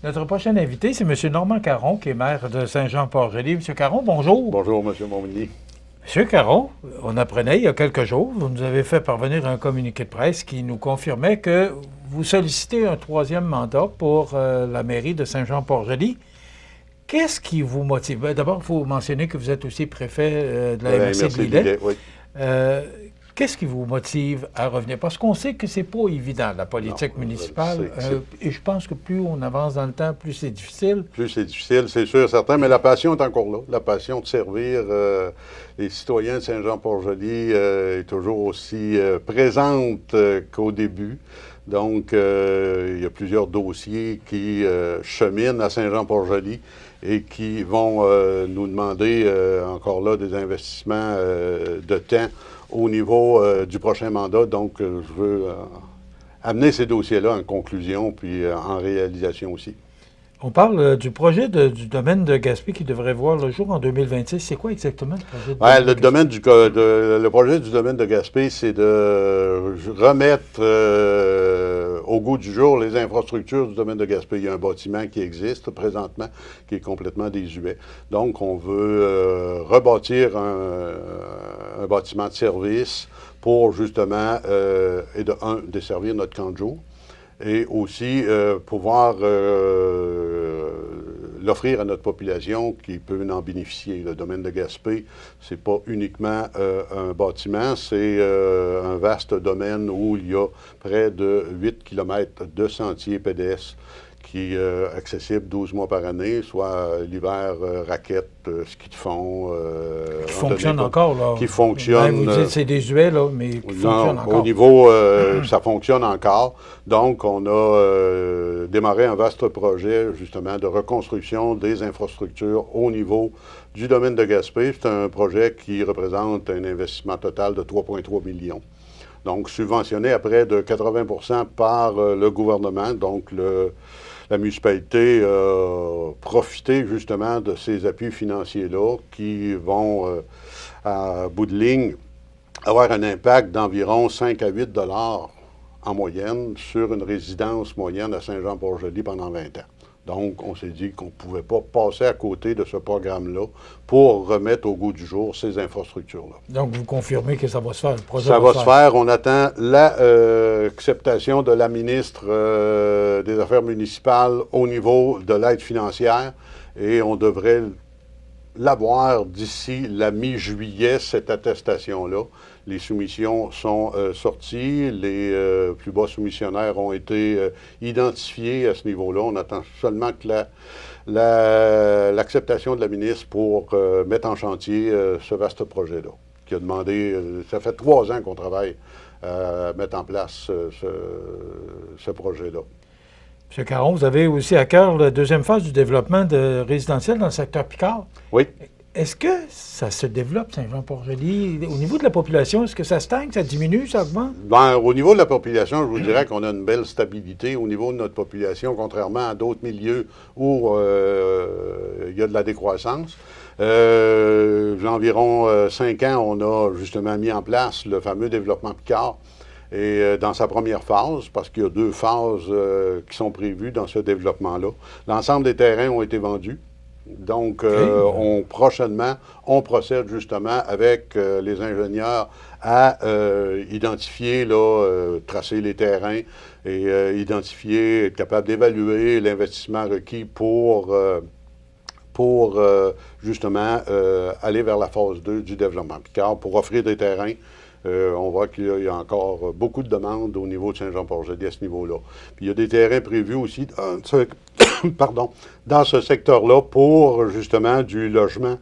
Notre prochain invité, c'est M. Normand Caron, qui est maire de Saint-Jean-Port-Joli. M. Caron, bonjour. Bonjour, M. Montmagny. M. Caron, on apprenait il y a quelques jours, vous nous avez fait parvenir un communiqué de presse qui nous confirmait que vous sollicitez un troisième mandat pour la mairie de Saint-Jean-Port-Joli. Qu'est-ce qui vous motive? D'abord, il faut mentionner que vous êtes aussi préfet de la MRC de Lillet. Oui. Qu'est-ce qui vous motive à revenir? Parce qu'on sait que c'est pas évident, la politique municipale. Et je pense que plus on avance dans le temps, plus c'est difficile. Plus c'est difficile, c'est sûr, certain, mais la passion est encore là. La passion de servir les citoyens de Saint-Jean-Port-Joli est toujours aussi présente qu'au début. Donc, il y a plusieurs dossiers qui cheminent à Saint-Jean-Port-Joli et qui vont nous demander encore là des investissements de temps au niveau du prochain mandat. Donc, je veux amener ces dossiers-là en conclusion puis en réalisation aussi. On parle du projet du domaine de Gaspé qui devrait voir le jour en 2026. C'est quoi exactement le projet le projet du domaine de Gaspé, c'est de remettre au goût du jour les infrastructures du domaine de Gaspé. Il y a un bâtiment qui existe présentement, qui est complètement désuet. Donc, on veut rebâtir un bâtiment de service pour justement, desservir notre camp de jour. Et aussi pouvoir l'offrir à notre population qui peut en bénéficier. Le domaine de Gaspé, c'est pas uniquement un bâtiment, c'est un vaste domaine où il y a près de 8 km de sentiers pédestres qui est accessible 12 mois par année, soit l'hiver, raquettes, ski de fond. Qui fonctionne encore, là. Qui fonctionne. Vous dites c'est désuet, là, mais qui fonctionne encore. Au niveau, ça fonctionne encore. Donc, on a démarré un vaste projet, justement, de reconstruction des infrastructures au niveau du domaine de Gaspé. C'est un projet qui représente un investissement total de 3,3 millions. Donc, subventionné à près de 80 par le gouvernement. Donc, la municipalité a profité justement de ces appuis financiers-là qui vont, à bout de ligne, avoir un impact d'environ 5 à 8 $ en moyenne sur une résidence moyenne à Saint-Jean-Port-Joli pendant 20 ans. Donc, on s'est dit qu'on ne pouvait pas passer à côté de ce programme-là pour remettre au goût du jour ces infrastructures-là. Donc, vous confirmez que ça va se faire, le projet ça va se faire. On attend l'acceptation de la ministre des Affaires municipales au niveau de l'aide financière et on devrait l'avoir d'ici la mi-juillet, cette attestation-là. Les soumissions sont sorties, les plus bas soumissionnaires ont été identifiés à ce niveau-là. On attend seulement que l'acceptation de la ministre pour mettre en chantier ce vaste projet-là, qui a demandé, ça fait 3 ans qu'on travaille à mettre en place ce projet-là. M. Caron, vous avez aussi à cœur la deuxième phase du développement résidentiel dans le secteur Picard. Oui. Est-ce que ça se développe, Saint-Jean-Port-Joli? Au niveau de la population, est-ce que ça stagne, ça diminue, ça augmente? Bien, au niveau de la population, je vous dirais qu'on a une belle stabilité au niveau de notre population, contrairement à d'autres milieux où il y a de la décroissance. Environ 5 ans, on a justement mis en place le fameux développement Picard. Et dans sa première phase, parce qu'il y a 2 phases qui sont prévues dans ce développement-là, l'ensemble des terrains ont été vendus. Donc, prochainement, on procède justement avec les ingénieurs à identifier, tracer les terrains et identifier, être capable d'évaluer l'investissement requis pour justement aller vers la phase 2 du développement Picard, pour offrir des terrains. On voit qu'il y a encore beaucoup de demandes au niveau de Saint-Jean-Port-Joli à ce niveau-là. Puis il y a des terrains prévus aussi dans ce secteur-là pour justement du logement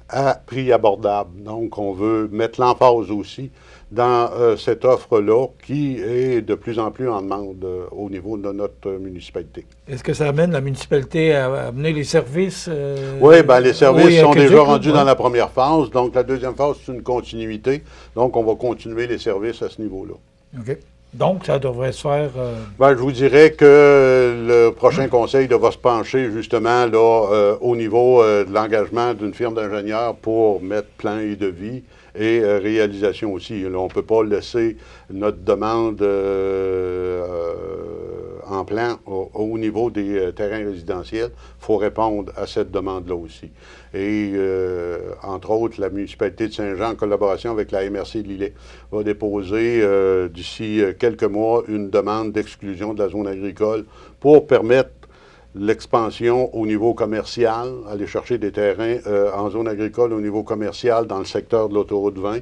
à prix abordable. Donc, on veut mettre l'emphase aussi dans cette offre-là qui est de plus en plus en demande au niveau de notre municipalité. Est-ce que ça amène la municipalité à amener les services? Oui, bien, les services sont déjà rendus dans la première phase. Donc, la deuxième phase, c'est une continuité. Donc, on va continuer les services à ce niveau-là. OK. Donc, ça devrait se faire... Bien, je vous dirais que le prochain conseil va se pencher justement là, au niveau de l'engagement d'une firme d'ingénieurs pour mettre plan et devis et réalisation aussi. Là, on ne peut pas laisser notre demande en plan au niveau des terrains résidentiels, il faut répondre à cette demande-là aussi. Et, entre autres, la municipalité de Saint-Jean, en collaboration avec la MRC de Lillet, va déposer d'ici quelques mois une demande d'exclusion de la zone agricole pour permettre l'expansion au niveau commercial, aller chercher des terrains en zone agricole au niveau commercial dans le secteur de l'autoroute 20,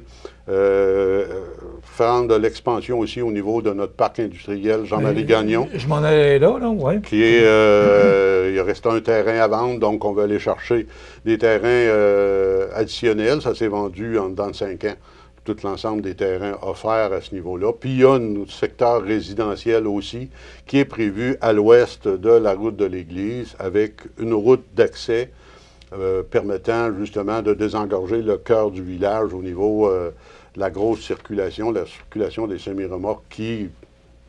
faire de l'expansion aussi au niveau de notre parc industriel Jean-Marie Gagnon. Je m'en allais là, oui. Qui est, il reste un terrain à vendre, donc on va aller chercher des terrains additionnels. Ça s'est vendu en dedans de 5 ans. Tout l'ensemble des terrains offerts à ce niveau-là. Puis il y a un secteur résidentiel aussi qui est prévu à l'ouest de la route de l'Église avec une route d'accès permettant justement de désengorger le cœur du village au niveau de la grosse circulation, la circulation des semi-remorques qui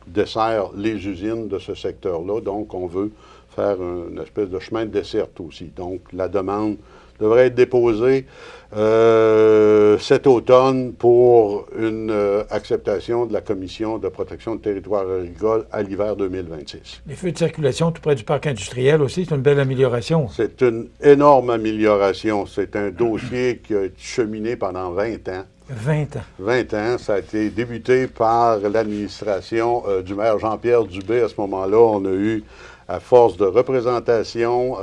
dessert les usines de ce secteur-là. Donc on veut faire une espèce de chemin de desserte aussi. Donc la demande devrait être déposé cet automne pour une acceptation de la Commission de protection du territoire agricole à l'hiver 2026. Les feux de circulation tout près du parc industriel aussi, c'est une belle amélioration. C'est une énorme amélioration. C'est un dossier qui a été cheminé pendant 20 ans. 20 ans. 20 ans. Ça a été débuté par l'administration du maire Jean-Pierre Dubé. À ce moment-là, on a eu, à force de représentation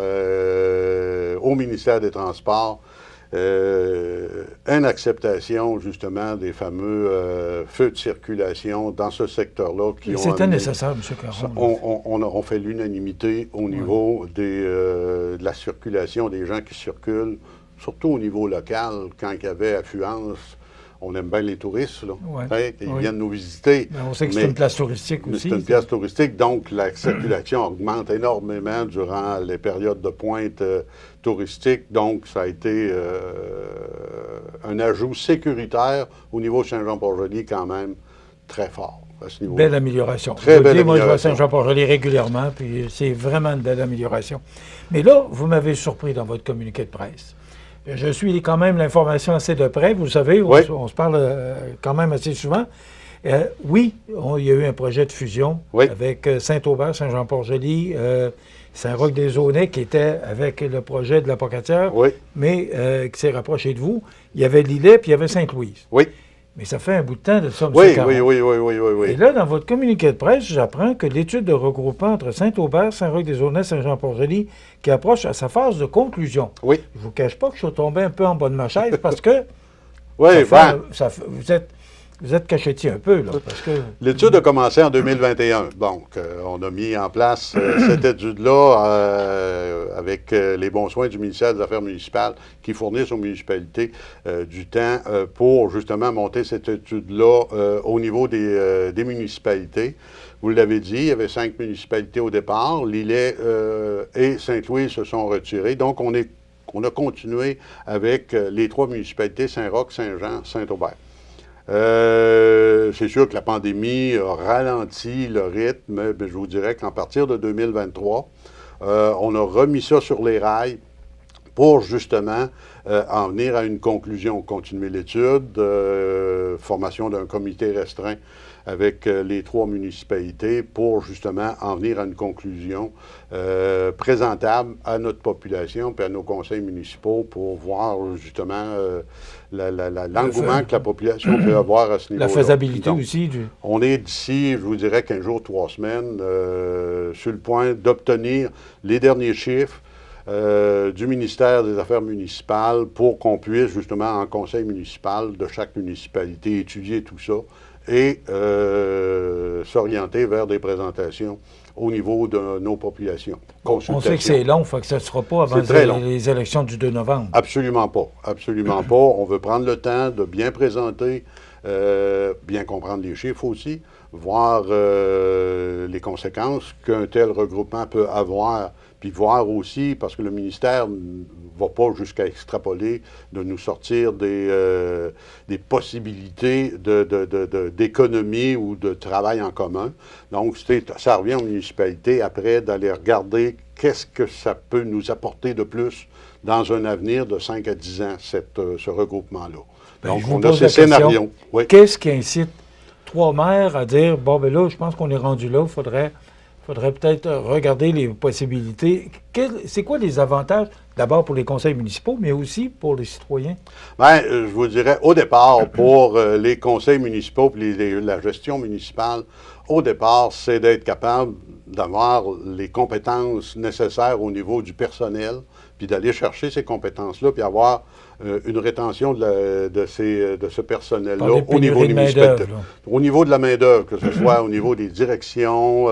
au ministère des Transports, une acceptation justement des fameux feux de circulation dans ce secteur-là. C'était nécessaire, M. Caron. On fait l'unanimité au niveau de la circulation des gens qui circulent, surtout au niveau local, quand il y avait affluence. On aime bien les touristes, là. Ouais. Ils viennent nous visiter. Mais on sait que c'est une place touristique aussi. C'est une place touristique, donc la circulation augmente énormément durant les périodes de pointe touristique. Donc, ça a été un ajout sécuritaire au niveau de Saint-Jean-Port-Joli quand même très fort à ce niveau. Belle amélioration. Très belle amélioration. Moi, je vais à Saint-Jean-Port-Joli régulièrement, puis c'est vraiment une belle amélioration. Mais là, vous m'avez surpris dans votre communiqué de presse. Je suis quand même l'information assez de près, vous savez, on se parle quand même assez souvent. Oui, il y a eu un projet de fusion avec Saint-Aubert, Saint-Jean-Port-Joli, Saint-Roch-des-Aunais qui était avec le projet de la Pocatière, mais qui s'est rapproché de vous. Il y avait Lillet puis il y avait Sainte-Louise. Oui. Mais ça fait un bout de temps de ça, M. Caron. Oui. Et là, dans votre communiqué de presse, j'apprends que l'étude de regroupement entre Saint-Aubert, Saint-Roch-des-Aunais, Saint-Jean-Port-Joli, qui approche à sa phase de conclusion. Oui. Je ne vous cache pas que je suis tombé un peu en bas de ma chaise parce que vous êtes cachetier un peu, là. L'étude a commencé en 2021. Donc, on a mis en place cette étude-là avec les bons soins du ministère des Affaires municipales qui fournissent aux municipalités du temps pour justement monter cette étude-là au niveau des municipalités. Vous l'avez dit, il y avait 5 municipalités au départ. Lillet et Sainte-Louise se sont retirées. Donc, on a continué avec les 3 municipalités, Saint-Roch, Saint-Jean, Saint-Aubert. C'est sûr que la pandémie a ralenti le rythme, mais je vous dirais qu'à partir de 2023, on a remis ça sur les rails pour justement en venir à une conclusion, continuer l'étude, formation d'un comité restreint avec les 3 municipalités pour justement en venir à une conclusion présentable à notre population et à nos conseils municipaux pour voir justement l'engouement que la population peut avoir à ce niveau-là. La faisabilité aussi. On est d'ici, je vous dirais, 15 jours, 3 semaines, sur le point d'obtenir les derniers chiffres du ministère des Affaires municipales pour qu'on puisse justement en conseil municipal de chaque municipalité étudier tout ça et s'orienter vers des présentations au niveau de nos populations. On sait que c'est long, fait que ça ne sera pas avant les élections du 2 novembre. Absolument pas. Absolument pas. On veut prendre le temps de bien présenter, bien comprendre les chiffres aussi, voir les conséquences qu'un tel regroupement peut avoir, puis voir aussi, parce que le ministère ne va pas jusqu'à extrapoler, de nous sortir des possibilités d'économie ou de travail en commun. Donc, ça revient aux municipalités après d'aller regarder qu'est-ce que ça peut nous apporter de plus dans un avenir de 5 à 10 ans, ce regroupement-là. Donc, on a ces scénarios. Qu'est-ce qui incite 3 maires à dire, bon, ben là, je pense qu'on est rendu là, il faudrait faudrait peut-être regarder les possibilités. C'est quoi les avantages, d'abord pour les conseils municipaux, mais aussi pour les citoyens? Bien, je vous dirais, au départ, pour les conseils municipaux et la gestion municipale, au départ, c'est d'être capable d'avoir les compétences nécessaires au niveau du personnel, puis d'aller chercher ces compétences-là, puis avoir une rétention de ce personnel-là au niveau des municipalités. Au niveau de la main-d'œuvre, que ce soit au niveau des directions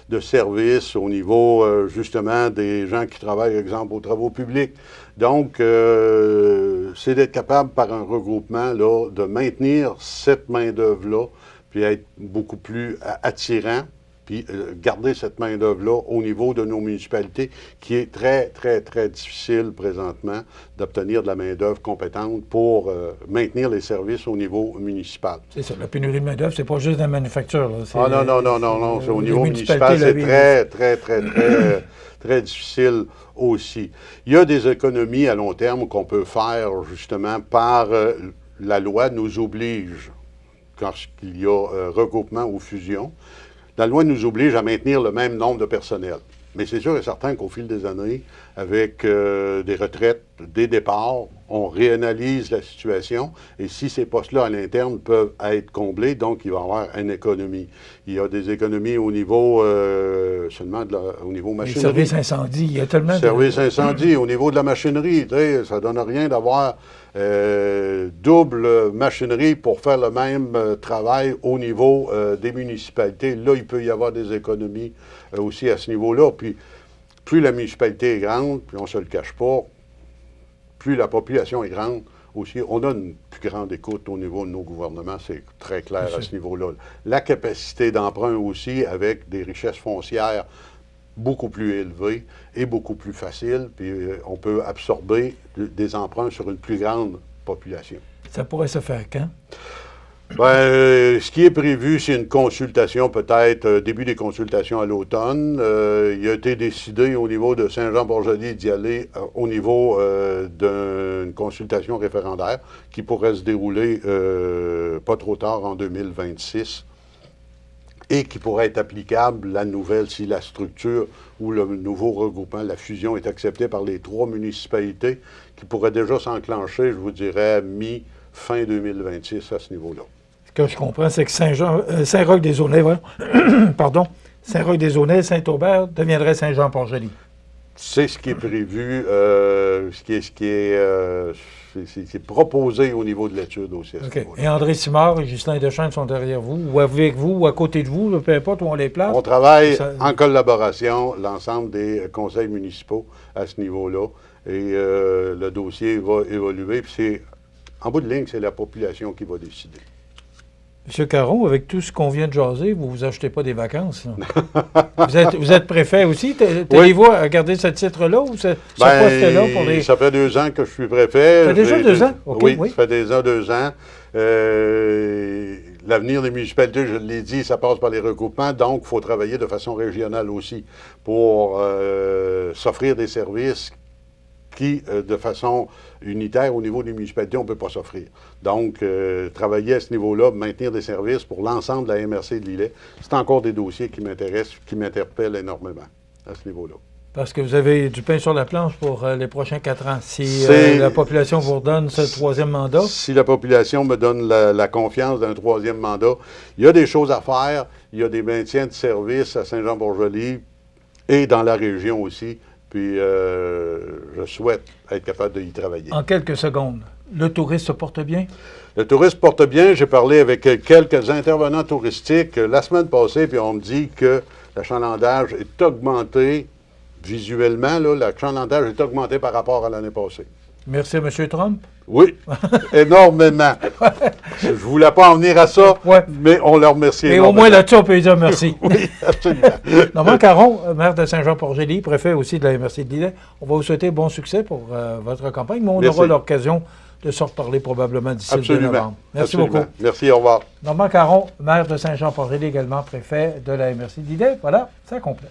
de services, au niveau justement des gens qui travaillent, par exemple, aux travaux publics. Donc, c'est d'être capable, par un regroupement, là, de maintenir cette main-d'œuvre-là, puis être beaucoup plus attirant, puis garder cette main-d'œuvre-là au niveau de nos municipalités, qui est très, très, très difficile présentement d'obtenir de la main-d'œuvre compétente pour maintenir les services au niveau municipal. C'est ça, la pénurie de main-d'œuvre, c'est pas juste dans la manufacture. Là. Ah non, c'est au niveau municipal, c'est très, très, très, très, très difficile aussi. Il y a des économies à long terme qu'on peut faire, justement, par la loi nous oblige, quand il y a regroupement ou fusion. La loi nous oblige à maintenir le même nombre de personnel. Mais c'est sûr et certain qu'au fil des années, avec des retraites, des départs, on réanalyse la situation. Et si ces postes-là à l'interne peuvent être comblés, donc il va y avoir une économie. Il y a des économies au niveau seulement au niveau machinerie. Les services incendies, il y a tellement de... Services incendies, au niveau de la machinerie, ça ne donne rien d'avoir double machinerie pour faire le même travail au niveau des municipalités. Là, il peut y avoir des économies aussi à ce niveau-là. Puis, plus la municipalité est grande, puis on ne se le cache pas, plus la population est grande aussi. On a une plus grande écoute au niveau de nos gouvernements, c'est très clair à ce niveau-là. La capacité d'emprunt aussi, avec des richesses foncières beaucoup plus élevées et beaucoup plus faciles, puis on peut absorber des emprunts sur une plus grande population. Ça pourrait se faire quand? Bien, ce qui est prévu, c'est une consultation, peut-être, début des consultations à l'automne. Il a été décidé au niveau de Saint-Jean-Port-Joli d'y aller au niveau d'une consultation référendaire qui pourrait se dérouler pas trop tard en 2026 et qui pourrait être applicable, la nouvelle, si la structure ou le nouveau regroupement, la fusion est acceptée par les 3 municipalités, qui pourrait déjà s'enclencher, je vous dirais, mi-fin 2026 à ce niveau-là. Ce que je comprends, c'est que Saint-Roch-des-Aulnay, pardon, Saint-Roch-des-Aulnay, Saint-Aubert deviendrait Saint-Jean-Port-Joli. C'est ce qui est prévu, c'est proposé au niveau de l'étude aussi. Okay. Et André Simard et Ghislain Deschênes sont derrière vous, ou avec vous, ou à côté de vous, peu importe où on les place? On travaille en collaboration, l'ensemble des conseils municipaux à ce niveau-là, et le dossier va évoluer, puis en bout de ligne, c'est la population qui va décider. M. Caron, avec tout ce qu'on vient de jaser, vous ne vous achetez pas des vacances. vous êtes préfet aussi. Tenez-vous à garder ce titre-là ou ce poste-là pour les... Ça fait 2 ans que je suis préfet. Ça fait déjà 2 ans? Okay, oui, ça fait déjà 2 ans. L'avenir des municipalités, je l'ai dit, ça passe par les regroupements, donc il faut travailler de façon régionale aussi pour s'offrir des services qui, de façon unitaire au niveau des municipalités, on ne peut pas s'offrir. Donc, travailler à ce niveau-là, maintenir des services pour l'ensemble de la MRC de Lillet, c'est encore des dossiers qui m'intéressent, qui m'interpellent énormément à ce niveau-là. Parce que vous avez du pain sur la planche pour les prochains 4 ans. Si la population vous redonne ce 3e mandat? Si la population me donne la confiance d'un 3e mandat, il y a des choses à faire. Il y a des maintiens de services à Saint-Jean-Port-Joli et dans la région aussi. Puis, je souhaite être capable d'y travailler. En quelques secondes, le tourisme se porte bien? Le tourisme porte bien. J'ai parlé avec quelques intervenants touristiques la semaine passée, puis on me dit que l'achalandage est augmenté visuellement. L'achalandage est augmenté par rapport à l'année passée. Merci à M. Trump. Oui, énormément. Je ne voulais pas en venir à ça, mais on le remercie énormément. Et au moins là-dessus, on peut lui dire merci. Oui, absolument. Normand Caron, maire de Saint-Jean-Port-Joli, préfet aussi de la MRC de Lillet, on va vous souhaiter bon succès pour votre campagne, mais on aura l'occasion de se reparler probablement d'ici le 2 novembre. Merci beaucoup. Merci, au revoir. Normand Caron, maire de Saint-Jean-Port-Joli, également préfet de la MRC de Lillet. Voilà, ça complète.